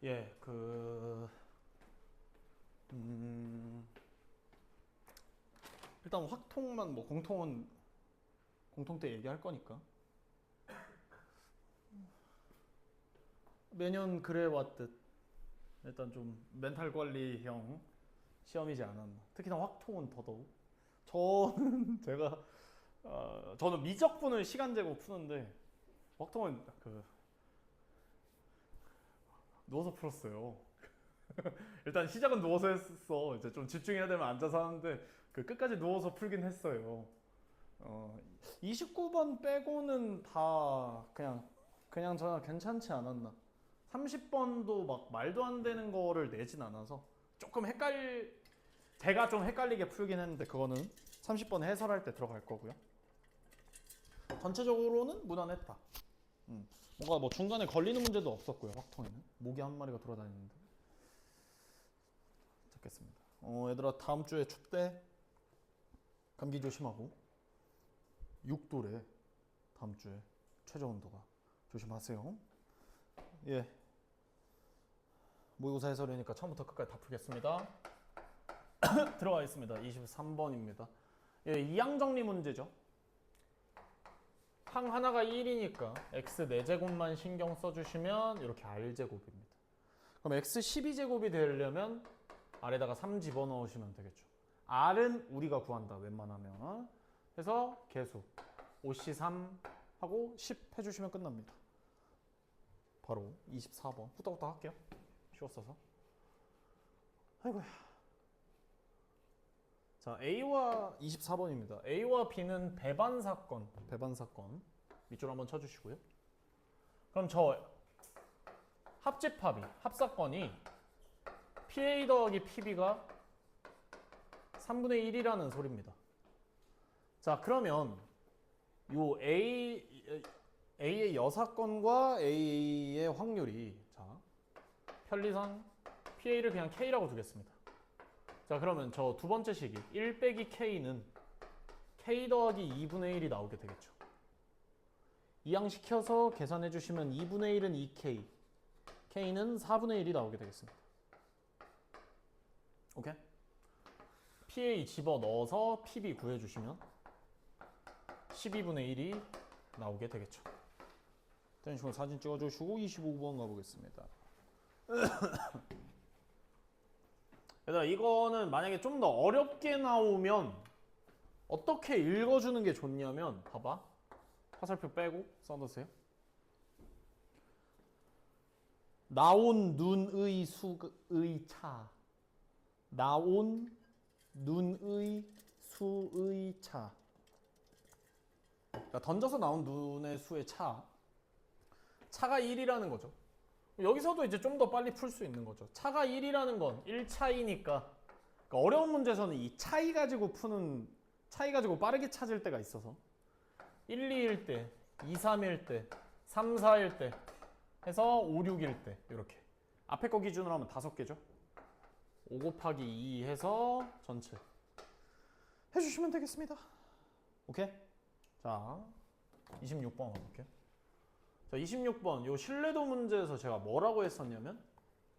예, 일단 확통만 뭐 공통은 공통때 얘기할 거니까 매년 그래 왔듯 일단 좀 멘탈 관리형 시험이지 않았나. 특히나 확통은 더더욱. 저는 저는 미적분을 시간 재고 푸는데 확통은 누워서 풀었어요. 일단 시작은 누워서 했어. 이제 좀 집중해야 되면 앉아서 하는데 끝까지 누워서 풀긴 했어요. 29번 빼고는 다 그냥 저는 괜찮지 않았나. 30번도 막 말도 안 되는 거를 내진 않아서 조금 제가 좀 헷갈리게 풀긴 했는데 그거는 30번 해설할 때 들어갈 거고요. 전체적으로는 무난했다. 뭔가 뭐 중간에 걸리는 문제도 없었고요. 확통에는 모기 한 마리가 돌아다니는데 잡겠습니다. 얘들아 다음 주에 춥대. 감기 조심하고 6도래. 다음 주에 최저 온도가 조심하세요. 예, 모의고사 해설이니까 처음부터 끝까지 다 풀겠습니다. 들어가 있습니다. 23번입니다. 예, 이항 정리 문제죠. 항 하나가 1이니까 x 4제곱만 신경 써주시면 이렇게 r제곱입니다. 그럼 x 12제곱이 되려면 r에다가 3 집어넣으시면 되겠죠. r은 우리가 구한다 웬만하면. 그래서 계수 5C3 하고 10 해주시면 끝납니다. 바로 24번 후딱후딱 할게요. 쉬웠어서. 아이고야. 자, A와 24번입니다. A와 B는 배반 사건 밑줄 한번 쳐주시고요. 그럼 저 합사건이 PA 더하기 PB가 3분의 1이라는 소리입니다. 자, 그러면 요 A의 여사건과 A의 확률이 자 편리상 PA를 그냥 K라고 두겠습니다. 자, 그러면 저 두 번째 식이 1 빼기 K는 K 더하기 2분의 1이 나오게 되겠죠. 이항시켜서 계산해 주시면 2분의 1은 2K, K는 4분의 1이 나오게 되겠습니다. 오케이? PA 집어넣어서 PB 구해주시면 12분의 1이 나오게 되겠죠. 이런 식으로 사진 찍어주시고 25번 가보겠습니다. 얘들아, 이거는 만약에 좀 더 어렵게 나오면 어떻게 읽어주는 게 좋냐면 봐봐. 화살표 빼고 써놓으세요. 나온 눈의 수의 차. 나온 눈의 수의 차. 그러니까 던져서 나온 눈의 수의 차. 차가 1이라는 거죠. 여기서도 이제 좀 더 빨리 풀 수 있는 거죠. 차가 1이라는 건 1차이니까. 그러니까 어려운 문제에서는 이 차이 가지고 빠르게 찾을 때가 있어서 1, 2일 때, 2, 3일 때, 3, 4일 때 해서 5, 6일 때 이렇게 앞에 거 기준으로 하면 5개죠. 5 곱하기 2 해서 전체 해주시면 되겠습니다. 오케이? 자, 26번 가볼게요. 자, 26번 요 신뢰도 문제에서 제가 뭐라고 했었냐면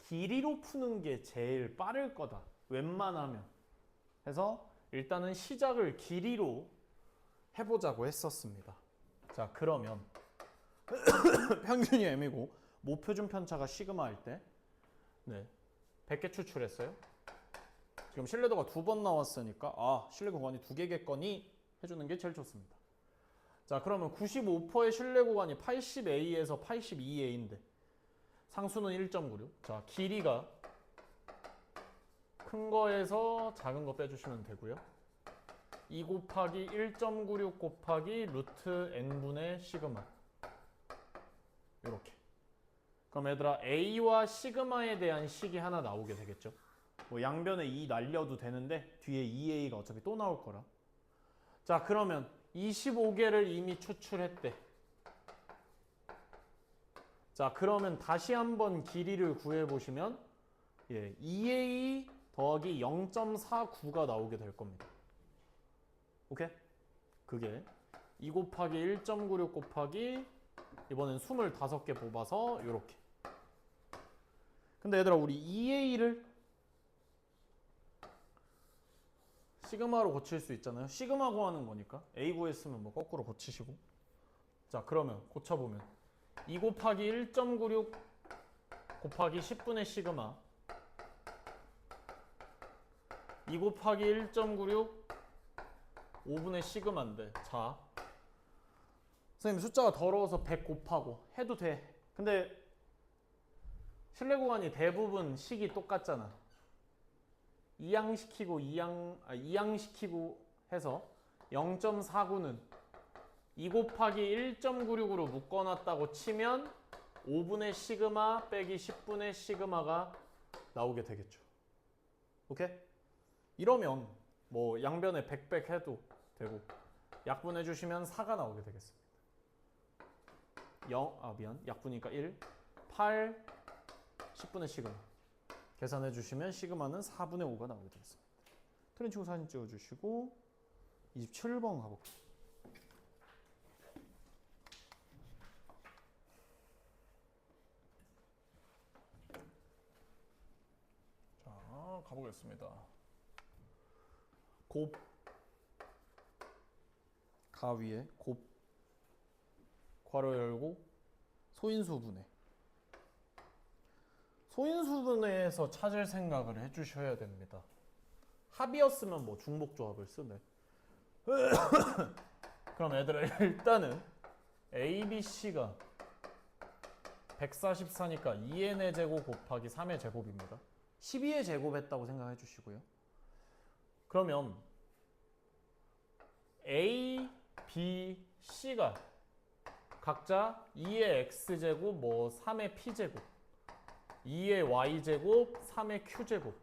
길이로 푸는 게 제일 빠를 거다. 웬만하면. 해서 일단은 시작을 길이로 해보자고 했었습니다. 자, 그러면 평균이 m이고 모표준 편차가 시그마 할 때 100개 추출했어요. 지금 신뢰도가 2번 나왔으니까 신뢰 구간이 2개겠거니 해주는 게 제일 좋습니다. 자, 그러면 95%의 신뢰 구간이 80A에서 82A인데 상수는 1.96. 자, 길이가 큰 거에서 작은 거 빼주시면 되고요. 2 곱하기 1.96 곱하기 루트 n분의 시그마. 이렇게. 그럼 얘들아 A와 시그마에 대한 식이 하나 나오게 되겠죠. 뭐 양변에 2 날려도 되는데 뒤에 2A가 어차피 또 나올 거라. 자, 그러면 25개를 이미 추출했대. 자, 그러면 다시 한번 길이를 구해보시면 2A 더하기 0.49가 나오게 될 겁니다. 오케이? 그게 2 곱하기 1.96 곱하기 이번엔 25개 뽑아서 이렇게. 근데 얘들아 우리 2a를 시그마로 고칠 수 있잖아요. 시그마 구하는 거니까 a 구했으면 뭐 거꾸로 고치시고. 자 그러면 고쳐보면 2 곱하기 1.96 곱하기 10분의 시그마 2 곱하기 1.96 5분의 시그마인데, 자 선생님 숫자가 더러워서 100 곱하고 해도 돼. 근데 실내 구간이 대부분 식이 똑같잖아. 이항시키고 이항시키고 해서 0.49는 2 곱하기 1.96으로 묶어놨다고 치면 5분의 시그마 빼기 10분의 시그마가 나오게 되겠죠. 오케이? 이러면 뭐 양변에 100 해도 되고 약분해 주시면 4가 나오게 되겠습니다. 약분이니까 1, 8, 10분의 시그마 계산해 주시면 시그마는 4분의 5가 나오게 되겠습니다. 트렌 치고 사진 찍어 주시고 27번 가볼게요. 자, 가보겠습니다. 곱 가위에 곱 괄호 열고 소인수분해. 소인수분해에서 찾을 생각을 해주셔야 됩니다. 합이었으면 뭐 중복조합을 쓰네. 그럼 얘들아 일단은 A, B, C가 144니까 2n의 제곱 곱하기 3의 제곱입니다. 12의 제곱 했다고 생각해 주시고요. 그러면 A, B, C가 각자 2의 x제곱, 뭐 3의 p제곱, 2의 y제곱, 3의 q제곱,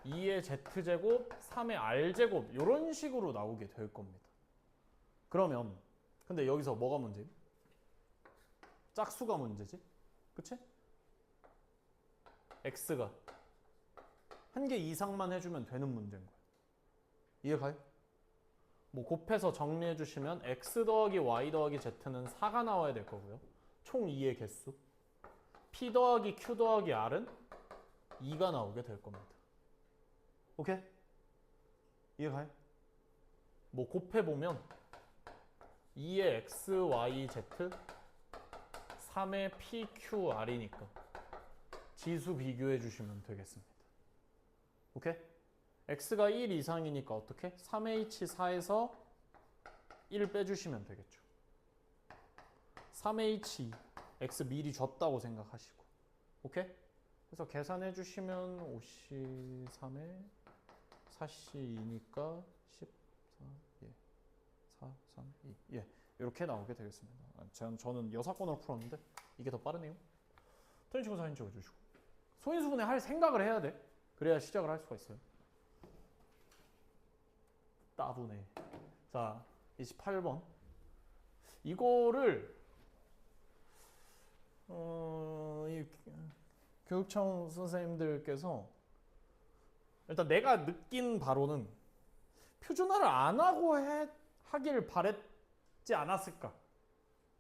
2의 z제곱, 3의 r제곱 이런 식으로 나오게 될 겁니다. 그러면 근데 여기서 뭐가 문제지? 짝수가 문제지? 그치? x가 한 개 이상만 해주면 되는 문제인 거야. 이해가요? 뭐 곱해서 정리해 주시면 x 더하기 y 더하기 z는 4가 나와야 될 거고요. 총 2의 개수. p 더하기 q 더하기 r은 2가 나오게 될 겁니다. 오케이? 이해가요? 뭐 곱해보면 2의 x, y, z 3의 p, q, r이니까 지수 비교해 주시면 되겠습니다. 오케이? x가 1 이상이니까 어떻게? 3h4에서 1 빼주시면 되겠죠. 3h x 미리 줬다고 생각하시고. 오케이? 그래서 계산해 주시면 5c 3에 4c 2니까 14, 예. 4, 3, 2. 예. 이렇게 나오게 되겠습니다. 저는 여사건으로 풀었는데 이게 더 빠르네요. 트렌치고 사진 찍어주시고. 소인수분해 할 생각을 해야 돼. 그래야 시작을 할 수가 있어요. 따분해. 자, 28번. 이거를 이 교육청 선생님들께서 일단 내가 느낀 바로는 표준화를 안 하고 하길 바랬지 않았을까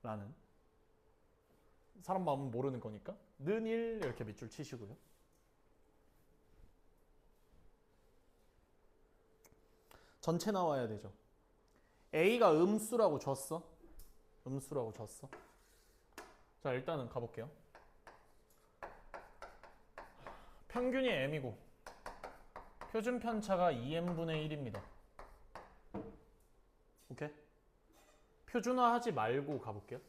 라는, 사람 마음은 모르는 거니까 는 1 이렇게 밑줄 치시고요. 전체 나와야 되죠. A가 음수라고 줬어. 음수라고 줬어. 자, 일단은 가볼게요. 평균이 m이고 표준 편차가 2m분의 1입니다. 오케이? 표준화 하지 말고 가볼게요.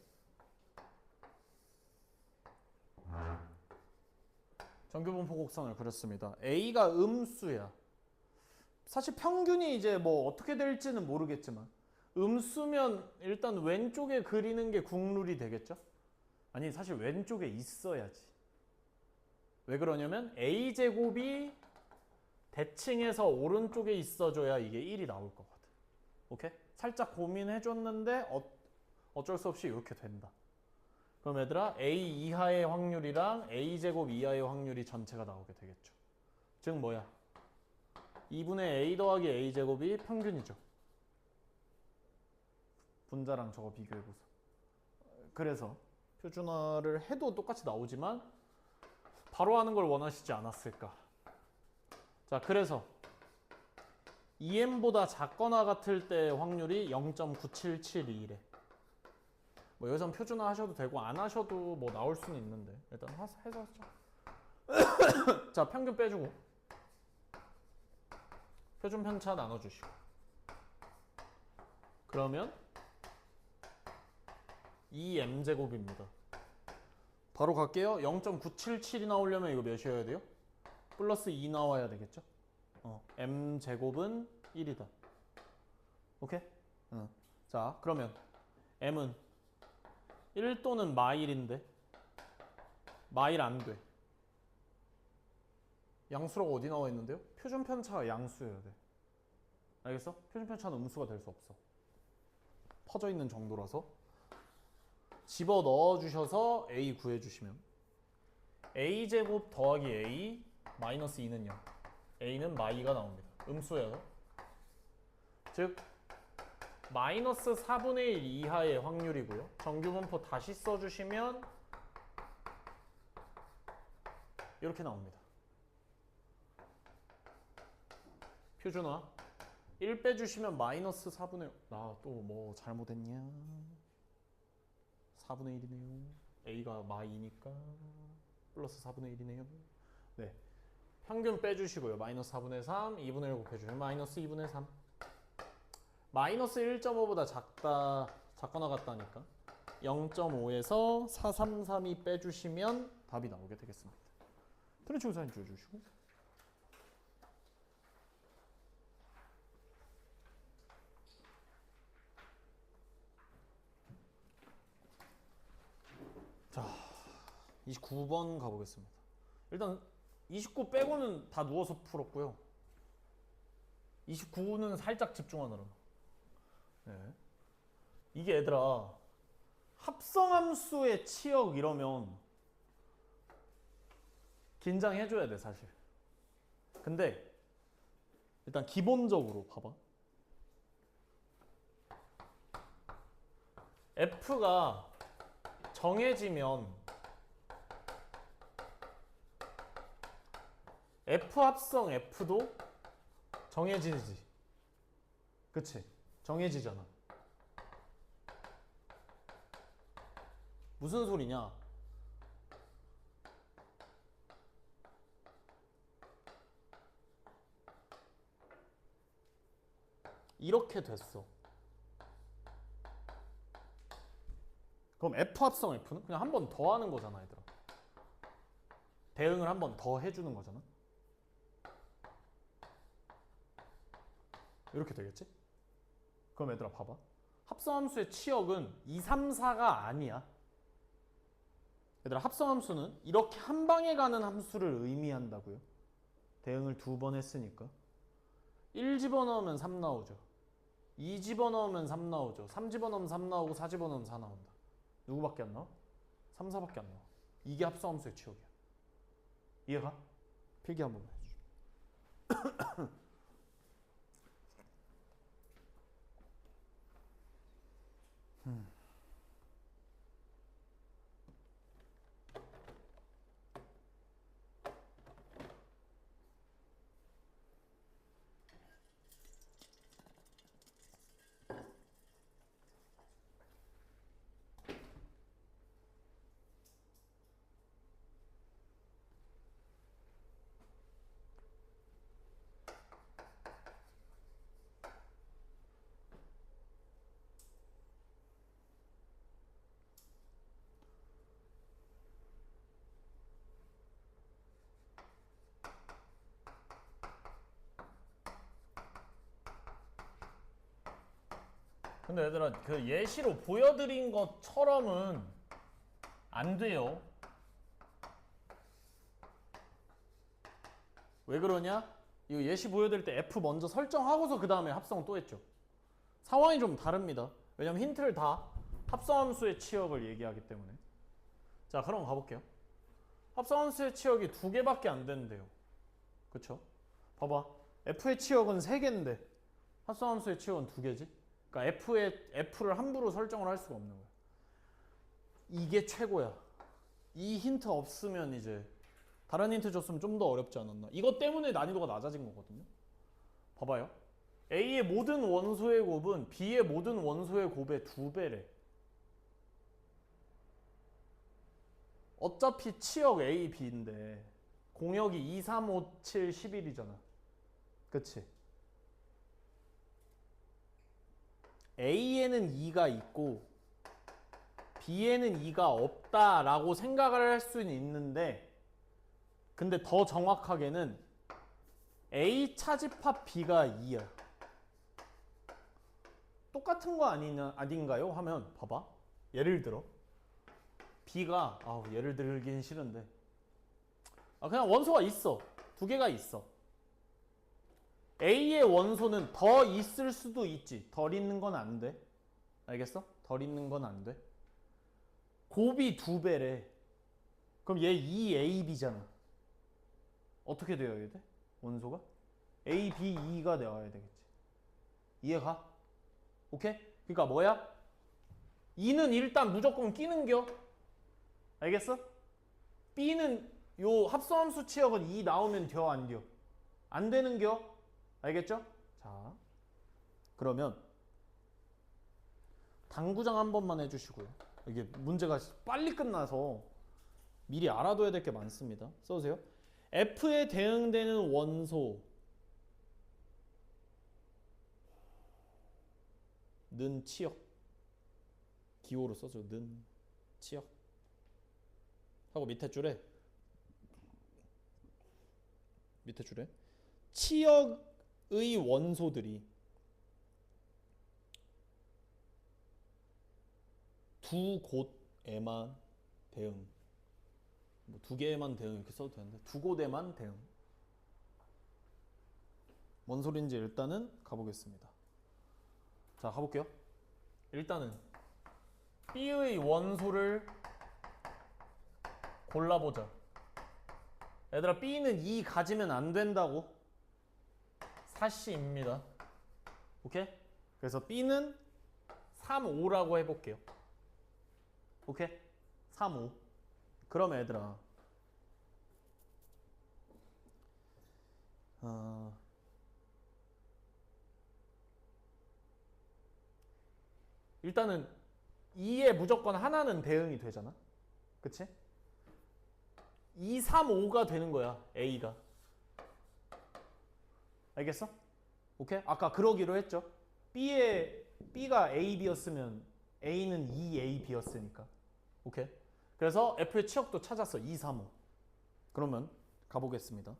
정규분 포곡선을 그렸습니다. A가 음수야. 사실 평균이 이제 뭐 어떻게 될지는 모르겠지만 음수면 일단 왼쪽에 그리는 게 국룰이 되겠죠? 아니, 사실 왼쪽에 있어야지. 왜 그러냐면 A제곱이 대칭해서 오른쪽에 있어줘야 이게 1이 나올 거거든. 오케이? 살짝 고민해줬는데 어쩔 수 없이 이렇게 된다. 그럼 얘들아 A 이하의 확률이랑 A제곱 이하의 확률이 전체가 나오게 되겠죠. 즉 뭐야? 2분의 A 더하기 A제곱이 평균이죠. 분자랑 저거 비교해보세요. 그래서 표준화를 해도 똑같이 나오지만 바로 하는 걸 원하시지 않았을까? 자, 그래서 EM보다 작거나 같을 때 확률이 0.9772래. 뭐 여기선 표준화 하셔도 되고 안 하셔도 뭐 나올 수는 있는데 일단 해서 하죠. 자, 평균 빼주고 표준 편차 나눠주시고 그러면 2m제곱입니다. 바로 갈게요. 0.977이 나오려면 이거 몇이어야 돼요? 플러스 2 나와야 되겠죠? m제곱은 1이다. 오케이? 자, 그러면 m은 1 또는 마일인데 마일 안 돼. 양수라고 어디 나와 있는데요? 표준 편차가 양수여야 돼. 알겠어? 표준 편차는 음수가 될 수 없어. 퍼져 있는 정도라서 집어 넣어 주셔서 a 구해 주시면 a 제곱 더하기 a 마이너스 2는 0. a는 마이가 나옵니다. 음수예요. 즉 마이너스 4분의 1 이하의 확률이고요. 정규분포 다시 써주시면 이렇게 나옵니다. 표준화 1 빼주시면 마이너스 4분의 나 또 뭐 잘못했냐? 4분의 1이네요. a가 마이니까 플러스 4분의 1이네요. 네, 평균 빼주시고요. 마이너스 4분의 3, 2분의 1 곱해주면 마이너스 2분의 3. 마이너스 1.5보다 작거나 같다니까 0.5에서 433이 빼주시면 답이 나오게 되겠습니다. 트렌치 사인 줄여주시고 자, 29번 가보겠습니다. 일단 29 빼고는 다 누워서 풀었고요. 29는 살짝 집중하느라. 네. 이게 얘들아 합성함수의 치역 이러면 긴장해줘야 돼 사실. 근데 일단 기본적으로 봐봐. F가 정해지면 F 합성 F도 정해지지. 그치? 정해지잖아. 무슨 소리냐? 이렇게 됐어. 그럼 F 합성 F는 그냥 한 번 더 하는 거잖아, 얘들아. 대응을 한 번 더 해주는 거잖아. 이렇게 되겠지? 그럼 얘들아 봐봐. 합성함수의 치역은 2, 3, 4가 아니야. 얘들아 합성함수는 이렇게 한 방에 가는 함수를 의미한다고요. 대응을 2번 했으니까 1 집어넣으면 3 나오죠. 2 집어넣으면 3 나오죠. 3 집어넣으면 3 나오고 4 집어넣으면 4 나온다. 누구밖에 안 나와? 3, 4밖에 안 나와. 이게 합성함수의 치역이야. 이해가? 필기 한 번만 해줘. 근데 얘들아 그 예시로 보여드린 것처럼은 안 돼요. 왜 그러냐? 이거 예시 보여드릴 때 F 먼저 설정하고서 그 다음에 합성을 또 했죠. 상황이 좀 다릅니다. 왜냐면 힌트를 다 합성함수의 치역을 얘기하기 때문에. 자, 그럼 가볼게요. 합성함수의 치역이 2개밖에 안 되는데요. 그쵸? 봐봐. F의 치역은 3개인데 합성함수의 치역은 2개지? 그러니까 F를 함부로 설정을 할 수가 없는 거야. 이게 최고야. 이 힌트 없으면 이제 다른 힌트 줬으면 좀 더 어렵지 않았나? 이것 때문에 난이도가 낮아진 거거든요. 봐봐요. A의 모든 원소의 곱은 B의 모든 원소의 곱의 2배래. 어차피 치역 A, B인데 공역이 2, 3, 5, 7, 11이잖아. 그치? A에는 2가 있고 B에는 2가 없다라고 생각을 할 수는 있는데, 근데 더 정확하게는 A 차집합 B가 2야. 똑같은 거 아닌가요? 하면 봐봐. 예를 들어 B가 예를 들긴 싫은데 그냥 원소가 있어. 2개가 있어. A의 원소는 더 있을 수도 있지. 덜 있는 건 안 돼. 알겠어? 덜 있는 건 안 돼. 곱이 2배래. 그럼 얘 2AB잖아. 어떻게 되어야 돼? 원소가? A, B, 2가 되어야 되겠지. 이해가? 오케이? 그러니까 뭐야? 2는 일단 무조건 끼는겨. 알겠어? B는 요 합성함수 치역은 2 나오면 돼, 안 돼? 안 되는겨. 알겠죠? 자, 그러면 당구장 한 번만 해주시고요. 이게 문제가 빨리 끝나서 미리 알아둬야 될 게 많습니다. 써주세요. F에 대응되는 원소는 치역. 기호로 써줘. 는 치역. 하고 밑에 줄에 치역의 원소들이 두 곳에만 대응. 뭐 2개에만 대응 이렇게 써도 되는데 2곳에만 대응. 뭔 소린지 일단은 가보겠습니다. 자, 가볼게요. 일단은 B의 원소를 골라보자. 얘들아, B는 2 가지면 안 된다고 사시입니다. 오케이? 그래서 B는 3, 5라고 해볼게요. 오케이? 3, 5. 그럼 얘들아, 일단은 2에 무조건 하나는 대응이 되잖아. 그치? 2, 3, 5가 되는 거야. A가. 알겠어? 오케이? 아까 그러기로 했죠. B가 A, B였으면 A는 2A, B였으니까. 오케이? 그래서 F의 치역도 찾았어. 2, 3, 5. 그러면 가보겠습니다.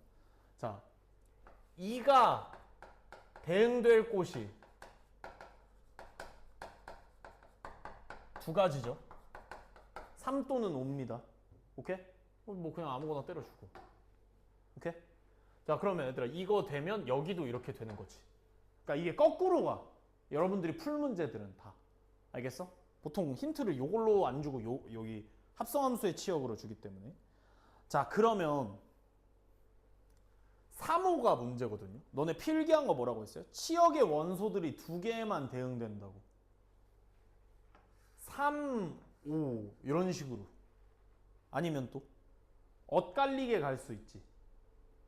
자, 2가 대응될 곳이 2가지죠. 3 또는 5입니다. 오케이? 뭐 그냥 아무거나 때려주고. 오케이? 자, 그러면 얘들아, 이거 되면 여기도 이렇게 되는 거지. 그러니까 이게 거꾸로 가. 여러분들이 풀 문제들은 다. 알겠어? 보통 힌트를 요걸로 안 주고 여기 합성함수의 치역으로 주기 때문에. 자, 그러면 3호가 문제거든요. 너네 필기한 거 뭐라고 했어요? 치역의 원소들이 2개에만 대응된다고. 3, 5 이런 식으로. 아니면 또 엇갈리게 갈 수 있지.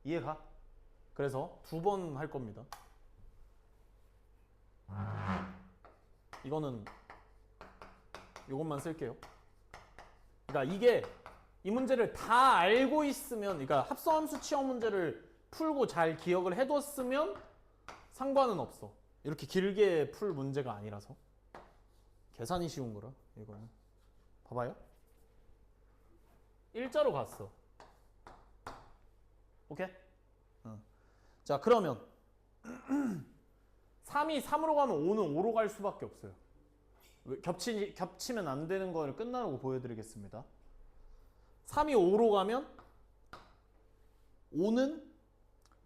이해가? 그래서 2번 할 겁니다. 이거는 이것만 쓸게요. 그러니까 이게 이 문제를 다 알고 있으면, 그러니까 합성함수 치역 문제를 풀고 잘 기억을 해뒀으면 상관은 없어. 이렇게 길게 풀 문제가 아니라서. 계산이 쉬운 거라 이거는. 봐봐요. 일자로 갔어. 오케이? 자, 그러면 3이 3으로 가면 5는 5로 갈 수밖에 없어요. 겹치면 안 되는 걸 끝나고 보여드리겠습니다. 3이 5로 가면 5는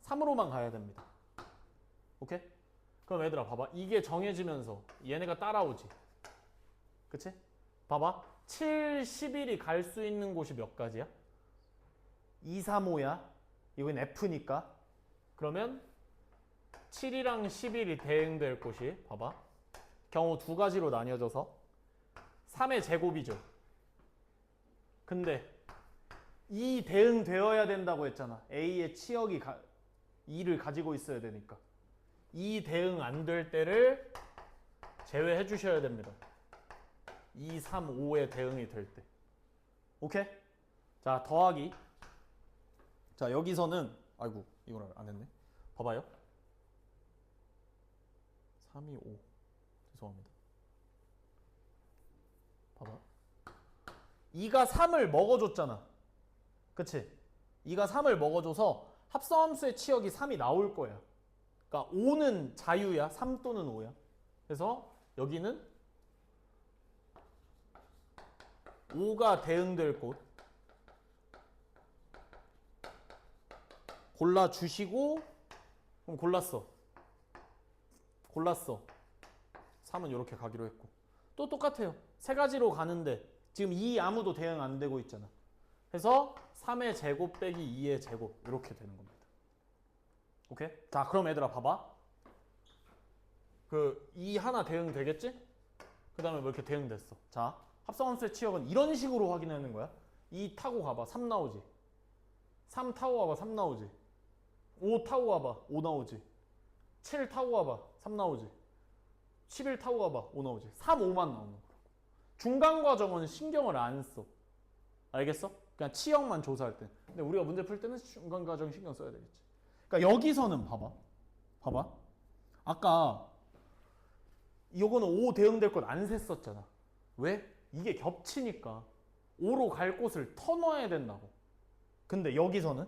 3으로만 가야 됩니다. 오케이? 그럼 얘들아, 봐봐. 이게 정해지면서 얘네가 따라오지. 그치? 봐봐. 7, 11이 갈 수 있는 곳이 몇 가지야? 2, 3, 5야. 이건 F니까. 그러면 7이랑 11이 대응될 곳이, 봐봐, 경우 2가지로 나뉘어져서 3의 제곱이죠. 근데 이 대응되어야 된다고 했잖아. A의 치역이 2를 가지고 있어야 되니까. 이 대응 안 될 때를 제외해 주셔야 됩니다. 2, 3, 5의 대응이 될 때. 오케이? 자, 더하기. 자, 여기서는 아이고, 이걸 안 했네. 봐봐요. 3, 2, 5. 죄송합니다. 봐봐. 2가 3을 먹어줬잖아. 그치? 2가 3을 먹어줘서 합성함수의 치역이 3이 나올 거야. 그러니까 5는 자유야. 3 또는 5야. 그래서 여기는 5가 대응될 곳 골라주시고, 그럼 골랐어. 3은 이렇게 가기로 했고. 또 똑같아요. 세 가지로 가는데 지금 2 아무도 대응 안 되고 있잖아. 그래서 3의 제곱 빼기 2의 제곱 이렇게 되는 겁니다. 오케이? 자, 그럼 얘들아 봐봐. 그 2 하나 대응 되겠지? 그 다음에 뭐 이렇게 대응됐어. 자, 합성함수의 치역은 이런 식으로 확인하는 거야. 2 타고 가봐. 3 나오지. 3 타고 가봐. 3 나오지. 5 타고 가봐. 5 나오지. 7 타고 가봐. 3 나오지. 11 타고 가봐. 5 나오지. 3, 5만 나오는 거라고. 중간 과정은 신경을 안 써. 알겠어? 그냥 치역만 조사할 때. 근데 우리가 문제 풀 때는 중간 과정 신경 써야 되겠지. 그러니까 여기서는 봐봐. 아까 이거는 5 대응될 것 안 셌었잖아. 왜? 이게 겹치니까 5로 갈 곳을 터놔야 된다고. 근데 여기서는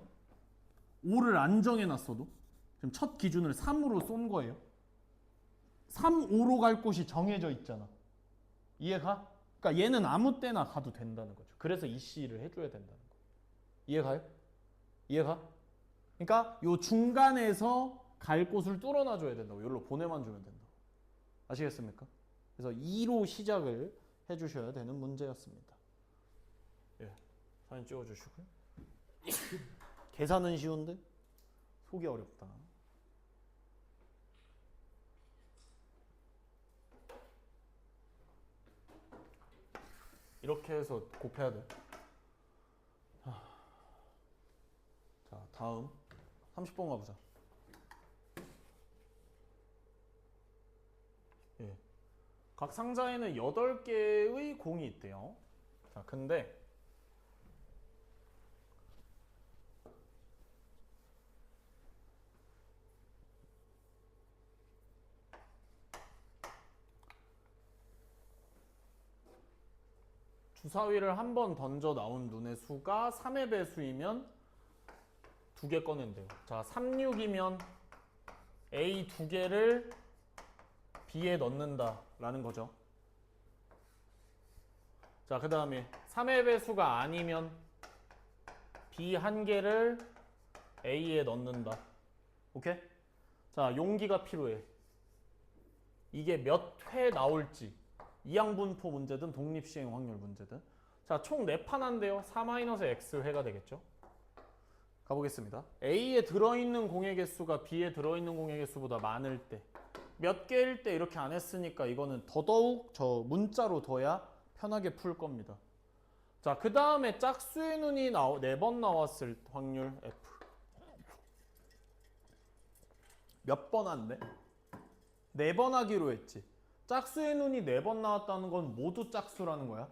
5를 안 정해놨어도 지금 첫 기준을 3으로 쏜 거예요. 3, 5로 갈 곳이 정해져 있잖아. 이해가? 그러니까 얘는 아무 때나 가도 된다는 거죠. 그래서 이 C를 해줘야 된다는 거. 이해가요? 이해가? 그러니까 요 중간에서 갈 곳을 뚫어놔줘야 된다고. 여기로 보내만 주면 된다고. 아시겠습니까? 그래서 2로 시작을 해주셔야 되는 문제였습니다. 예, 사진 찍어주시고요. 계산은 쉬운데 속이 어렵다. 이렇게 해서 곱해야 돼. 자, 다음 30번 가보자. 예. 각 상자에는 8개의 공이 있대요. 자, 근데 주사위를 한 번 던져 나온 눈의 수가 3의 배수이면 2개 꺼낸대요. 자, 3, 6이면 A 2개를 B에 넣는다 라는 거죠. 자, 그 다음에 3의 배수가 아니면 B 1개를 A에 넣는다. 오케이? 자, 용기가 필요해. 이게 몇 회 나올지, 이항분포 문제든 독립시행 확률 문제든. 자, 총 4판 한대요. 4-X 회가 되겠죠. 가보겠습니다. A에 들어있는 공의 개수가 B에 들어있는 공의 개수보다 많을 때, 몇 개일 때 이렇게 안 했으니까 이거는 더더욱 저 문자로 둬야 편하게 풀 겁니다. 자, 그 다음에 짝수의 눈이 4번 나왔을 확률 F. 몇 번 한대? 4번 하기로 했지. 짝수의 눈이 4번 나왔다는 건 모두 짝수라는 거야.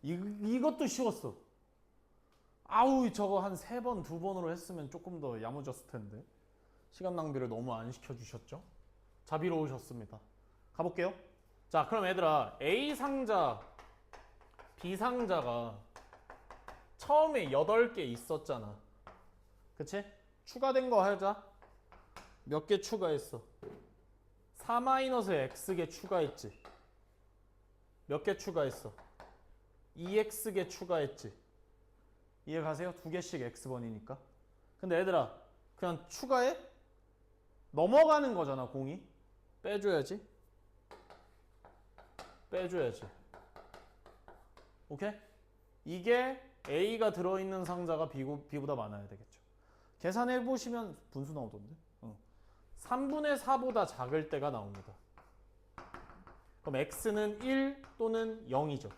이것도 쉬웠어. 아우, 저거 한 3번, 2번으로 했으면 조금 더 야무졌을 텐데. 시간 낭비를 너무 안 시켜주셨죠? 자비로우셨습니다. 가볼게요. 자, 그럼 얘들아, A 상자, B 상자가 처음에 8개 있었잖아. 그치? 추가된 거 하자. 몇 개 추가했어? 4-X개 추가했지. 몇 개 추가했어? 2X개 추가했지. 이해 가세요? 2개씩 X번이니까. 근데 얘들아, 그냥 추가해? 넘어가는 거잖아, 공이. 빼줘야지. 오케이? 이게 A가 들어있는 상자가 B보다 많아야 되겠죠. 계산해보시면 분수 나오던데. 3분의 4보다 작을 때가 나옵니다. 그럼 X는 1 또는 0이죠.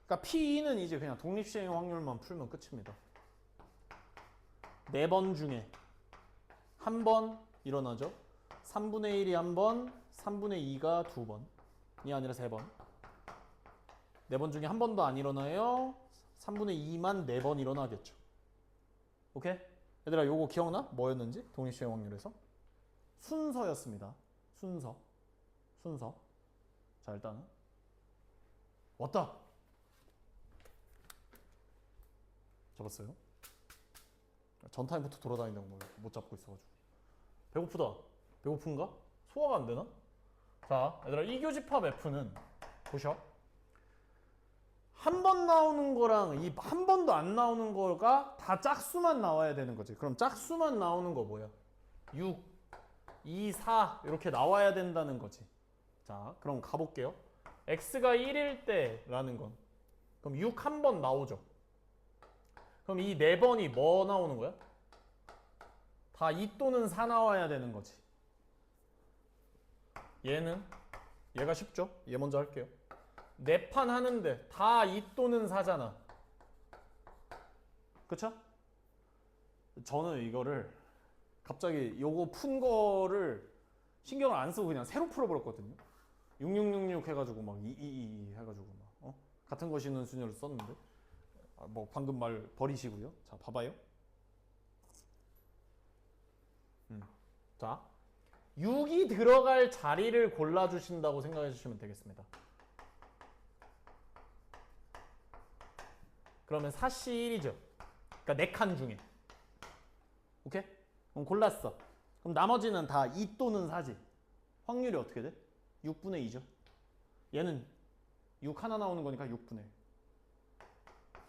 그러니까 P2는 이제 그냥 독립시행 확률만 풀면 끝입니다. 4번 중에 한 번 일어나죠. 3분의 1이 한 번, 3분의 2가 2번이 아니라 3번. 4번 중에 한 번도 안 일어나요. 3분의 2만 4번 일어나겠죠. 오케이? 얘들아 요거 기억나? 뭐였는지? 독립시행 확률에서? 순서였습니다. 순서. 자 일단은 왔다. 잡았어요? 전타임부터 돌아다니는 걸 못 잡고 있어가지고. 배고프다. 배고픈가? 소화가 안 되나? 자, 얘들아 이 교집합 F는 보셔. 한 번 나오는 거랑 이 한 번도 안 나오는 거가 다 짝수만 나와야 되는 거지. 그럼 짝수만 나오는 거 뭐야? 6, 2, 4 이렇게 나와야 된다는 거지. 자, 그럼 가볼게요. x가 1일 때라는 건 그럼 6 한 번 나오죠. 그럼 이 4번이 뭐 나오는 거야? 다 2 또는 4 나와야 되는 거지. 얘가 쉽죠? 얘 먼저 할게요. 4판 하는데 다 2 또는 4잖아. 그쵸? 저는 이거를 갑자기 요거 푼 거를 신경을 안 쓰고 그냥 새로 풀어버렸거든요. 6666 해가지고 막 222 해가지고 막 같은 거 씌우는 순위를 썼는데 뭐 방금 말 버리시고요. 자 봐봐요. 자 6이 들어갈 자리를 골라주신다고 생각해 주시면 되겠습니다. 그러면 4씨 1이죠. 그러니까 4칸 중에. 오케이? 그럼 골랐어. 그럼 나머지는 다 2 또는 4지. 확률이 어떻게 돼? 6분의 2죠. 얘는 6 하나 나오는 거니까 6분의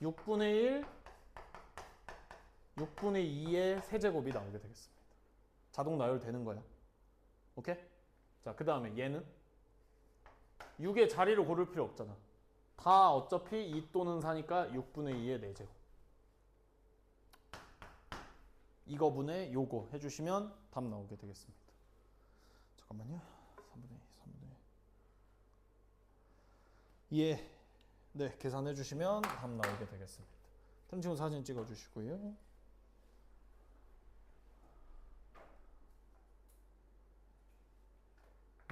1. 6분의 1, 6분의 2의 세제곱이 나오게 되겠습니다. 자동 나열되는 거야. 오케이? 자, 그 다음에 얘는 6의 자리를 고를 필요 없잖아. 다 어차피 2 또는 4니까 6분의 2의 4제곱. 이거분의 요거 해주시면 답 나오게 되겠습니다. 잠깐만요. 3분의 2. 예. 네, 계산해 주시면 답 나오게 되겠습니다. 템 친구 사진 찍어 주시고요.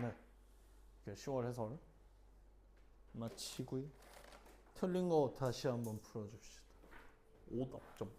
네. 10월 해설 마치고요. 틀린 거 다시 한번 풀어 줍시다. 오답 좀.